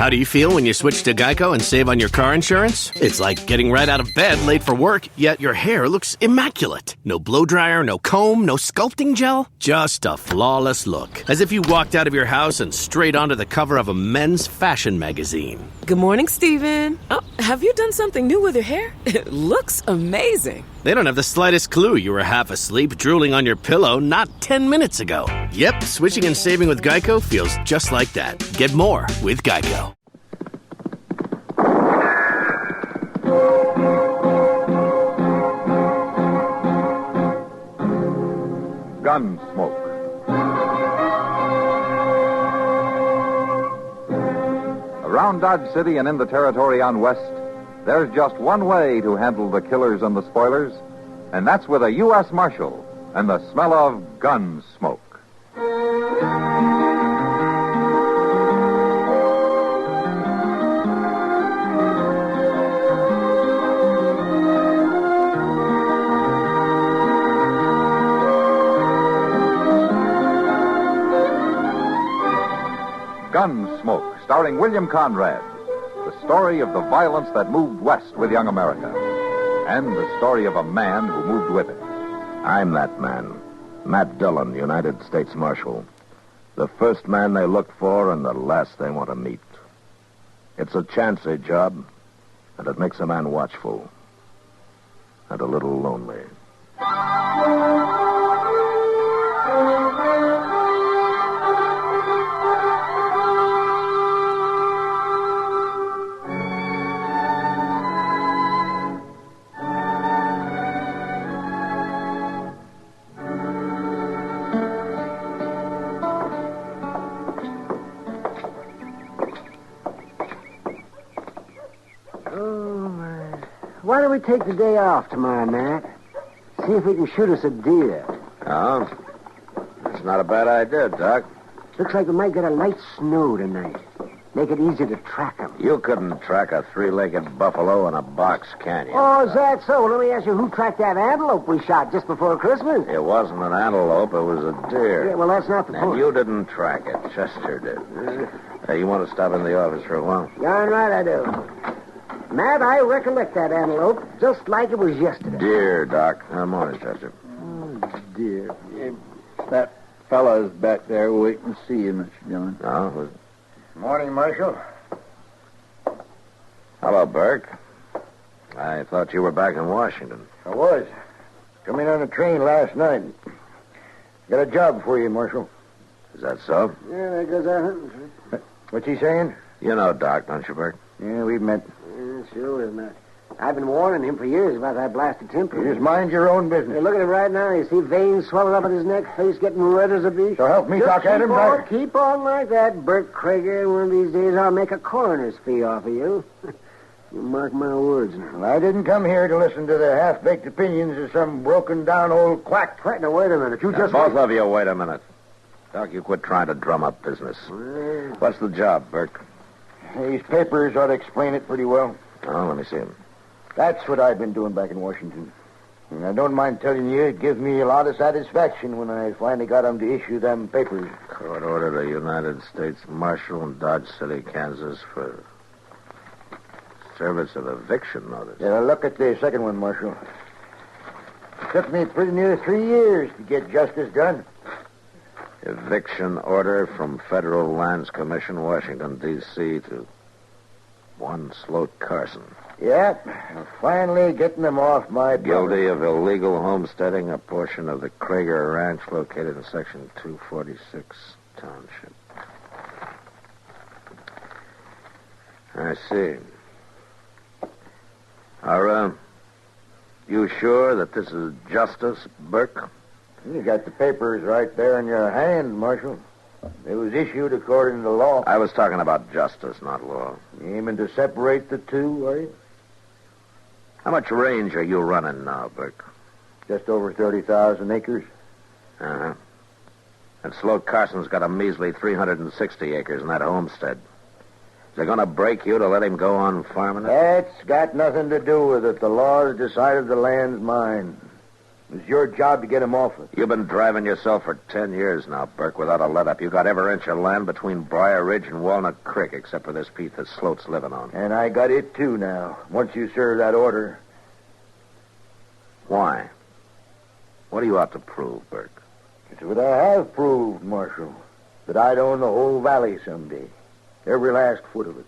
How do you feel when you switch to Geico and save on your car insurance? It's like getting right out of bed late for work, yet your hair looks immaculate. No blow dryer, no comb, no sculpting gel. Just a flawless look. As if you walked out of your house and straight onto the cover of a men's fashion magazine. Good morning, Steven. Oh, have you done something new with your hair? It looks amazing. They don't have the slightest clue you were half asleep drooling on your pillow not 10 minutes ago. Yep, switching and saving with Geico feels just like that. Get more with Geico. Gunsmoke. Around Dodge City and in the territory on West, there's just one way to handle the killers and the spoilers, and that's with a U.S. Marshal and the smell of gun smoke. Gunsmoke, starring William Conrad. The story of the violence that moved west with young America. And the story of a man who moved with it. I'm that man. Matt Dillon, United States Marshal. The first man they look for and the last they want to meet. It's a chancy job, and it makes a man watchful. And a little lonely. Why don't we take the day off tomorrow, Matt? See if we can shoot us a deer. Oh? That's not a bad idea, Doc. Looks like we might get a light snow tonight. Make it easy to track them. You couldn't track a three-legged buffalo in a box, can you? Oh, is that so? Well, let me ask you, who tracked that antelope we shot just before Christmas? It wasn't an antelope, it was a deer. Yeah, well, that's not the And point. you didn't track it. Chester did. You want to stop in the office for a while? Darn right I do. Matt, I recollect that antelope just like it was yesterday. Deer, Doc. Morning, Chester. Oh, dear. That fella's back there waiting to see you, Mr. Dillon. Oh, Morning, Marshal. hello, Burke. I thought you were back in Washington. I was. Come in on a train last night. Got a job for you, Marshal. Is that so? Yeah, there goes our hunting trip. What's he saying? You know Doc, don't you, Burke? Yeah, we've met. Yeah, sure, Matt. I've been warning him for years about that blasted temper. You just mind your own Hey, business. look at him right now. You see veins swelling up in his neck, face getting red as a beast. So help me Just talk at him, Doc. Keep on like that, Bert Krager. One of these days I'll make a coroner's fee off of you. You mark my words now. Well, I didn't come here to listen to the half-baked opinions of some broken-down old quack. Right, now, wait a minute. You Now, just... both of you, wait a minute. Doc, you quit trying to drum up business. Well, What's the job, Burke? These papers ought to explain it pretty well. Oh, let me see him. That's what I've been doing back in Washington. And I don't mind telling you, it gives me a lot of satisfaction when I finally got them to issue them papers. Court ordered a United States Marshal in Dodge City, Kansas for service of eviction notice. Yeah, look at the second one, Marshal. It took me pretty near 3 years to get justice done. Eviction order from Federal Lands Commission, Washington, D.C. to one Sloat Carson. Yep, I'm finally getting them off my Guilty of illegal homesteading a portion of the Krager Ranch located in Section 246 Township. I see. Are you sure that this is justice, Burke? You got the papers right there in your hand, Marshal. It was issued according to law. I was talking about justice, not law. You aiming to separate the two, are you? How much range are you running now, Burke? Just over 30,000 acres. Uh-huh. And Sloat Carson's got a measly 360 acres in that homestead. Is it going to break you to let him go on farming it? That's got nothing to do with it. The law has decided the land's mine. It's your job to get him off it. You've been driving yourself for 10 years now, Burke, without a let-up. You got every inch of land between Briar Ridge and Walnut Creek, except for this piece that Sloat's living on. And I got it, too, now. Once you serve that order. Why? What do you have to prove, Burke? It's what I have proved, Marshal. That I'd own the whole valley someday. Every last foot of it.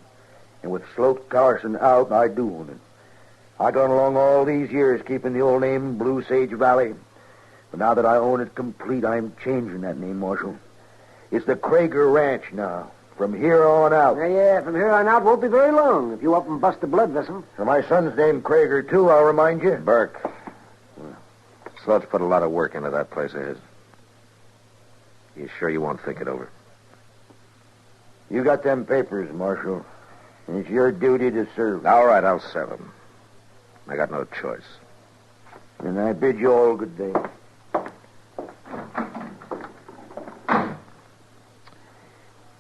And with Sloat Carson out, I do own it. I gone along all these years keeping the old name Blue Sage Valley. But now that I own it complete, I'm changing that name, Marshal. It's the Krager Ranch now. From here on out. Yeah, from here on out won't be very long if you up and bust a blood vessel. So my son's named Krager, too, I'll remind you. Burke, Sloat's put a lot of work into that place of his. You sure you won't think it over? You got them papers, Marshal. And it's your duty to serve. All right, I'll serve him. I got no choice. And I bid you all good day.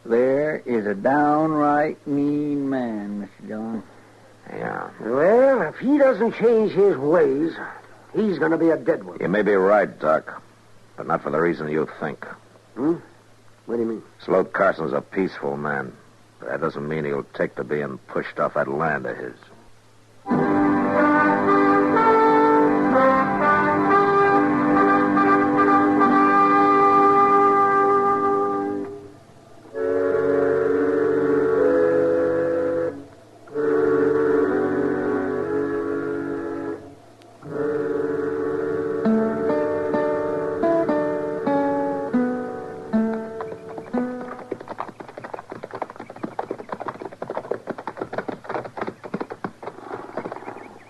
There is a downright mean man, Mr. Dillon. Yeah. Well, if he doesn't change his ways, he's going to be a dead one. You may be right, Doc, but not for the reason you think. Hmm? What do you mean? Sloat Carson's a peaceful man, but that doesn't mean he'll take to being pushed off that land of his.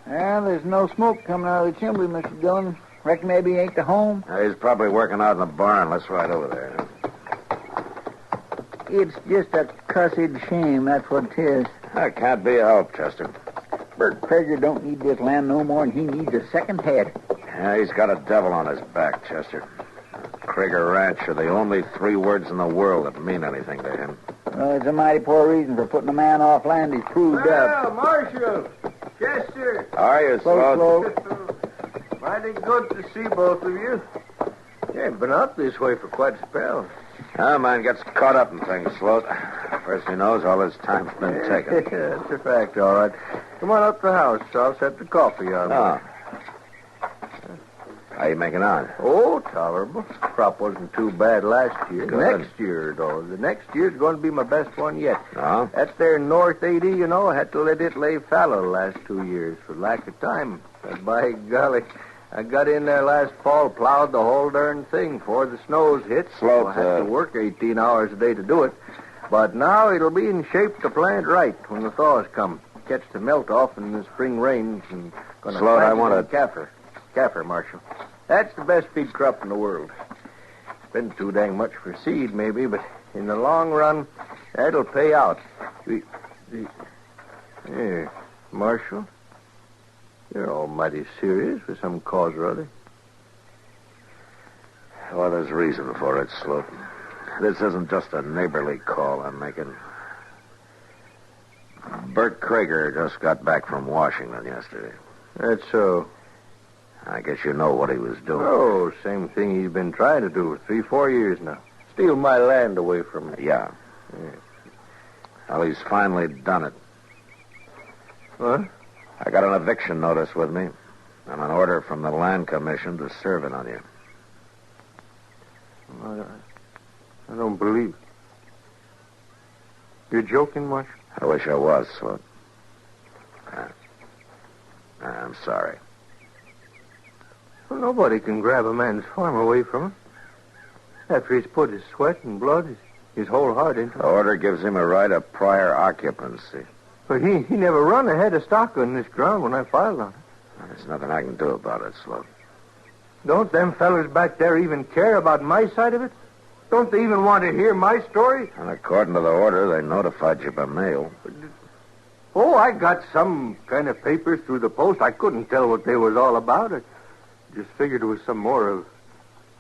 Well, there's no smoke coming out of the chimney, Mr. Dillon. Reckon maybe he ain't to home. He's probably working out in the barn. Let's ride over there. It's just a cussed shame, that's what it is. That can't be helped, Chester. Bert Krager don't need this land no more, and he needs a second head. Yeah, he's got a devil on his back, Chester. Krager Ranch are the only 3 words in the world that mean anything to him. Well, it's a mighty poor reason for putting a man off land he's proved up. Marshal! Chester! How are you, Sloat? Mighty good to see both of you. You ain't been out this way for quite a spell. Ah, man gets caught up in things, Sloat. First he knows, all his time's been taken. That's a fact, all right. Come on up to the house. I'll set the coffee on. Ah. How you making out? Oh, tolerable. Crop wasn't too bad last year. Good. Next year, though. The next year's going to be my best one yet. No? That's there North 80, you know. I had to let it lay fallow the last 2 years for lack of time. But by golly, I got in there last fall, plowed the whole darn thing before the snows hit. Sloat, So I had to work 18 hours a day to do it. But now it'll be in shape to plant right when the thaws come. Catch the melt off in the spring rains and gonna Sloat, plant I want it in Kaffir. Kaffir, Marshal. That's the best feed crop in the world. Been too dang much for seed, maybe, but in the long run, that'll pay out. Here, Marshal, you're almighty serious for some cause or other. Well, there's reason for it, Sloat. This isn't just a neighborly call I'm making. Bert Krager just got back from Washington yesterday. That's so. I guess you know what he was doing. Oh, same thing he's been trying to do for 3-4 years now. Steal my land away from me. Yeah. Well, he's finally done it. What? I got an eviction notice with me and an order from the Land Commission to serve it on you. I don't believe it. You're joking, Marshal? I wish I was, Sloat. I'm sorry. Well, nobody can grab a man's farm away from him. After he's put his sweat and blood, his whole heart into The it. order gives him a right of prior occupancy. But he never run a head of stock on this ground when I filed on it. There's nothing I can do about it, Sloat. Don't them fellers back there even care about my side of it? Don't they even want to hear my story? And according to the order, they notified you by mail. Oh, I got some kind of papers through the post. I couldn't tell what they was all about. I just figured it was some more of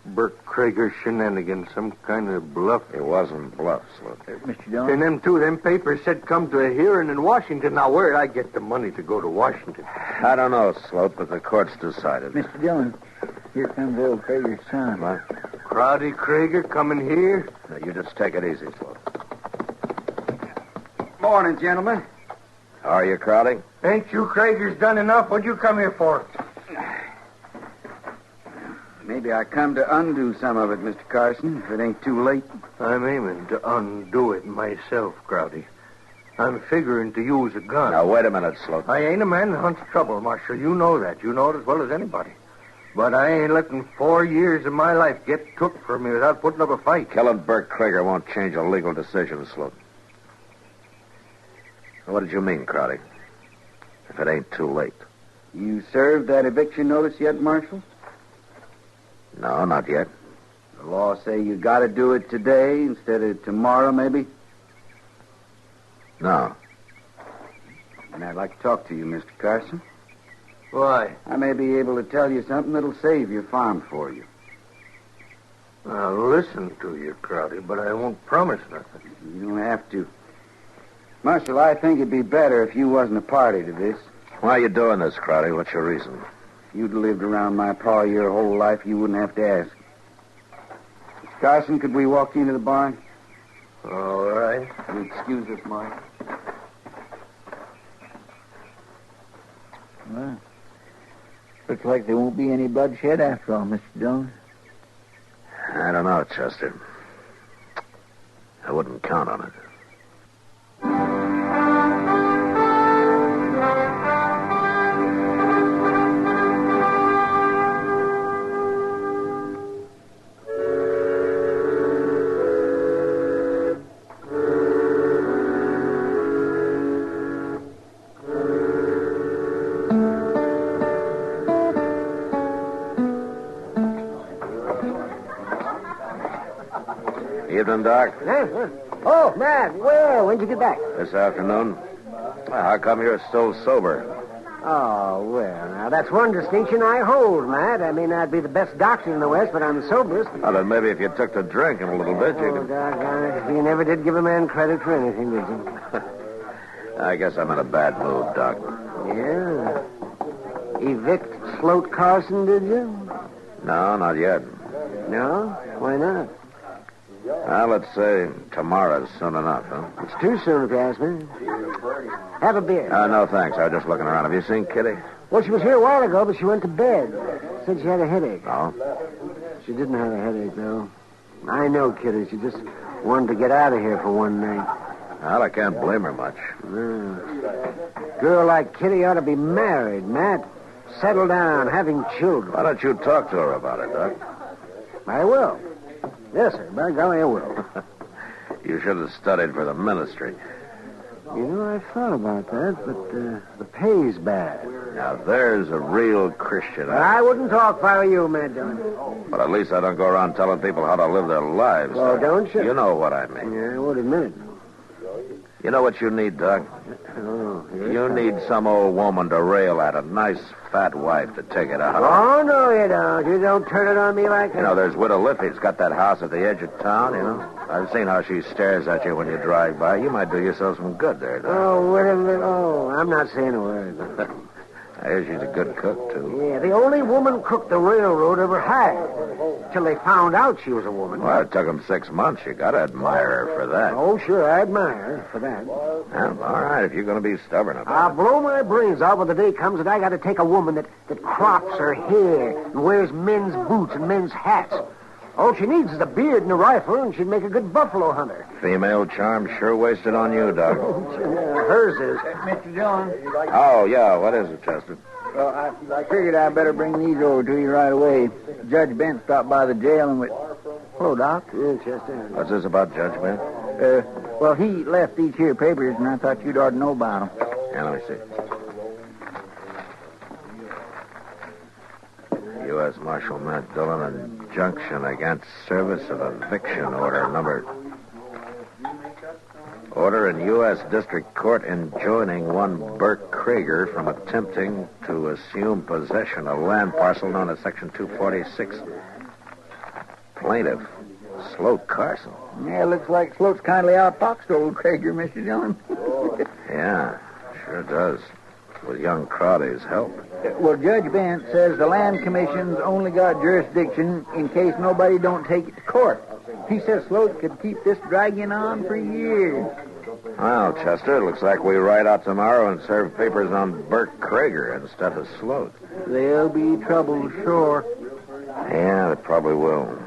Bert Krager shenanigans, some kind of bluff. It wasn't bluff, Sloat. Mr. Dillon? And them papers said come to a hearing in Washington. Now, where'd I get the money to go to Washington? I don't know, Sloat, but the court's decided. Mr. Dillon, Here comes old Krager's son. What? Crowdy Krager coming here? Now, you just take it easy, Sloat. Morning, gentlemen. How are you, Crowdy? Ain't you Kragers done enough? What'd you come here for? Maybe I come to undo some of it, Mr. Carson, if it ain't too late. I'm aiming to undo it myself, Crowdy. I'm figuring to use a gun. Now, wait a minute, Sloat. I ain't a man that hunts trouble, Marshal. You know that. You know it as well as anybody. But I ain't letting 4 years of my life get took from me without putting up a fight. Killing Bert Krager won't change a legal decision, Sloat. What did you mean, Crowdy? If it ain't too late. You served that eviction notice yet, Marshal? No, not yet. The law say you got to do it today instead of tomorrow, maybe? No. And I'd like to talk to you, Mr. Carson. Why? I may be able to tell you something that'll save your farm for you. I'll listen to you, Crowdy, but I won't promise nothing. You don't have to. Marshal, I think it'd be better if you wasn't a party to this. Why are you doing this, Crowdy? What's your reason? If you'd lived around my pa your whole life, you wouldn't have to ask. Mr. Carson, could we walk you into the barn? All right. Will you excuse us, Mark? Well, looks like there won't be any bloodshed after all, Mr. Jones. I don't know, Chester. I wouldn't count on it. Evening, Doc. Oh, Matt, well, when'd you get back? This afternoon. Well, how come you're still sober? Oh, well, now, that's one distinction I hold, Matt. I may not be the best doctor in the West, but I'm the soberest. Well, then maybe if you took to drinking a little bit, you Oh, could... doggone it. You never did give a man credit for anything, did you? I guess I'm in a bad mood, Doc. Yeah. Evict Sloat Carson, did you? No, not yet. No? Why not? Well, let's say tomorrow's soon enough, huh? It's too soon if you ask me. Have a beer. No, thanks. I was just looking around. Have you seen Kitty? Well, she was here a while ago, but she went to bed. Said she had a headache. No. She didn't have a headache, though. I know, Kitty. She just wanted to get out of here for one night. Well, I can't blame her much. Girl like Kitty ought to be married, Matt. Settle down, having children. Why don't you talk to her about it, Doc? I will. Yes, sir. By golly, I will. You should have studied for the ministry. You know, I thought about that, but the pay's bad. Now, there's a real Christian. I wouldn't talk if I were you, Matt Dillon. But at least I don't go around telling people how to live their lives. Oh, Doc. don't you? You know what I mean. Yeah, I would admit it. You know what you need, Doc? Oh, yes, You need some old woman to rail at, a nice fat wife to take it out. Oh, no, you don't. You don't turn it on me like that. You know, there's Widow Liffey's got that house at the edge of town, you know. I've seen how she stares at you when you drive by. You might do yourself some good there, Doc. Oh, what a little... Oh, I'm not saying a word. I hear she's a good cook, too. Yeah, the only woman cook the railroad ever had. Till they found out she was a woman. Well, it took them 6 months. You got to admire her for that. Oh, sure, I admire her for that. Well, all right, if you're going to be stubborn about I'll blow my brains out when the day comes that I got to take a woman that crops her hair and wears men's boots and men's hats. All she needs is a beard and a rifle, and she'd make a good buffalo hunter. it. Female charm sure wasted on you, Doc. Hers is. Mr. Jones. Oh, yeah, what is it, Chester? Well, I figured I'd better bring these over to you right away. Judge Bent stopped by the jail and went... Hello, Doc. Yeah, Chester. What's this about judgment? Well, he left these here papers, and I thought you'd ought to know about them. Yeah, let me see. U.S. Marshal Matt Dillon, injunction against service of eviction order number... Order in U.S. District Court enjoining one Bert Krager from attempting to assume possession of land parcel known as Section 246. Plaintiff, Sloat Carson. Yeah, looks like Sloat's kindly outfoxed old Krager, Mr. Dillon. Yeah, sure does. With young Crowdy's help. Well, Judge Bent says the land commission's only got jurisdiction in case nobody don't take it to court. He says Sloat could keep this dragging on for years. Well, Chester, it looks like we ride out tomorrow and serve papers on Bert Krager instead of Sloat. There'll be trouble, sure. Yeah, it probably will.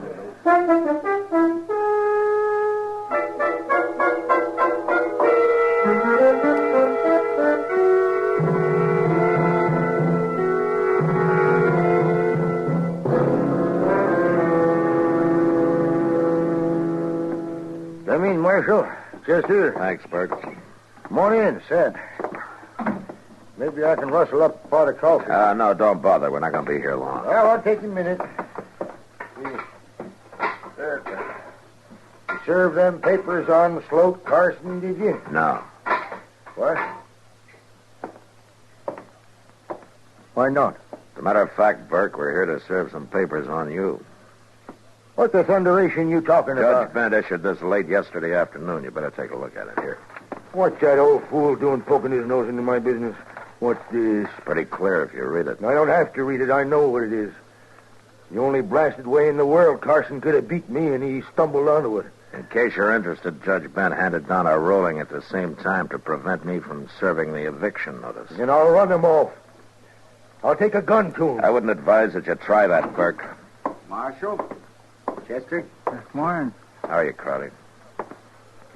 Come in, Marshal. Chester. Thanks, Bert. Come on in, Sad. Maybe I can rustle up a pot of coffee. No, don't bother. We're not going to be here long. Well, I'll take a minute. There. You served them papers on Sloat Carson, did you? No. What? Why not? As a matter of fact, Burke, we're here to serve some papers on you. What the thunderation you talking about? Judge Bent issued this late yesterday afternoon. You better take a look at it here. What's that old fool doing poking his nose into my business? What's this? It's pretty clear if you read it. I don't have to read it. I know what it is. The only blasted way in the world Carson could have beat me, and he stumbled onto it. In case you're interested, Judge Bent handed down our rolling at the same time to prevent me from serving the eviction notice. Then I'll run him off. I'll take a gun to him. I wouldn't advise that you try that, Burke. Marshal? Chester? Good morning. How are you, Crowley?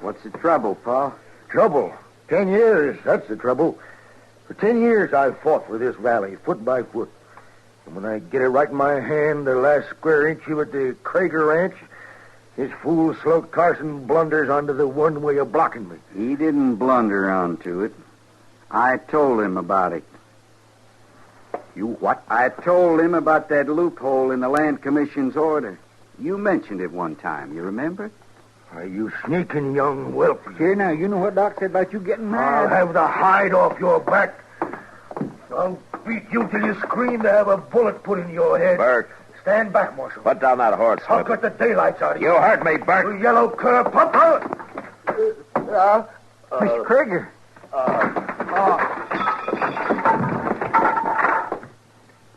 What's the trouble, Pa? Trouble? 10 years, that's the trouble. For 10 years I've fought for this valley, foot by foot. And when I get it right in my hand, the last square inch of it, the Krager Ranch, this fool Sloat Carson blunders onto the one way of blocking me. He didn't blunder onto it. I told him about it. You what? I told him about that loophole in the Land Commission's order. You mentioned it one time, you remember? Are you sneaking young whelp? Here now, you know what Doc said about you getting I'll mad. have the hide off your back. I'll beat you till you scream to have a bullet put in your head. Burke. Stand back, Marshal. Put down that horse. I'll cut the daylights out of you. You heard me, Burke. You yellow cur. Pump out. Mr. Krager.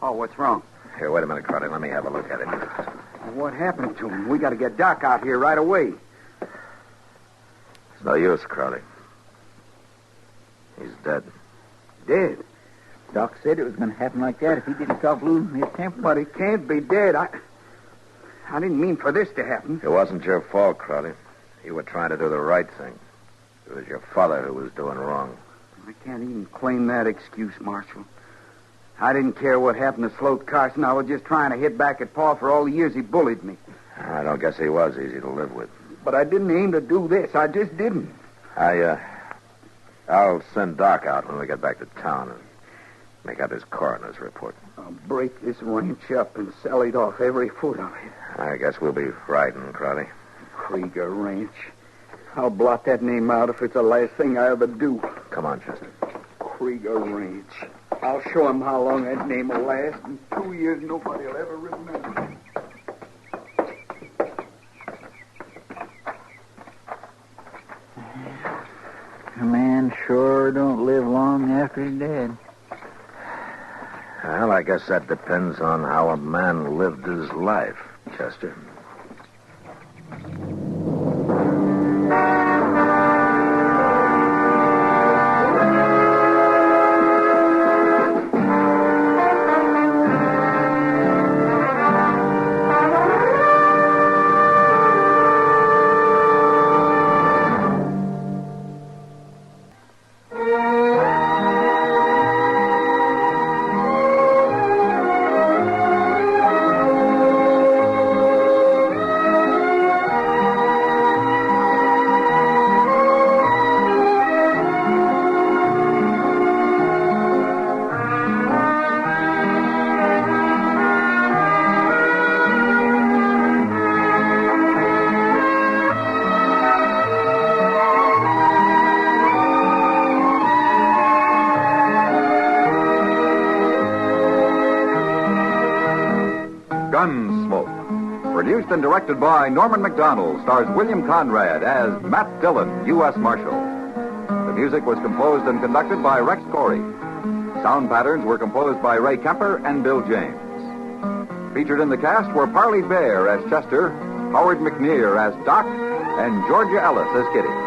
Oh, what's wrong? Here, wait a minute, Crowley. Let me have a look at it. What happened to him? We got to get Doc out here right away. It's no use, Crowley. He's dead. Dead? Doc said it was going to happen like that if he didn't stop losing his temper. But he can't be dead. I didn't mean for this to happen. It wasn't your fault, Crowley. You were trying to do the right thing. It was your father who was doing wrong. I can't even claim that excuse, Marshal. I didn't care what happened to Sloat Carson. I was just trying to hit back at Pa for all the years he bullied me. I don't guess he was easy to live with. But I didn't aim to do this. I just didn't. I'll send Doc out when we get back to town and make out his coroner's report. I'll break this ranch up and sell it off, every foot of it. I guess we'll be riding, Crowley. Krieger Ranch. I'll blot that name out if it's the last thing I ever do. Come on, Chester. Krieger Ranch. I'll show him how long that name will last. In 2 years, nobody will ever remember. A man sure don't live long after he's dead. Well, I guess that depends on how a man lived his life, Chester. Gunsmoke. Produced and directed by Norman McDonald, stars William Conrad as Matt Dillon, U.S. Marshal. The music was composed and conducted by Rex Corey. Sound patterns were composed by Ray Kemper and Bill James. Featured in the cast were Parley Bear as Chester, Howard McNear as Doc, and Georgia Ellis as Kitty.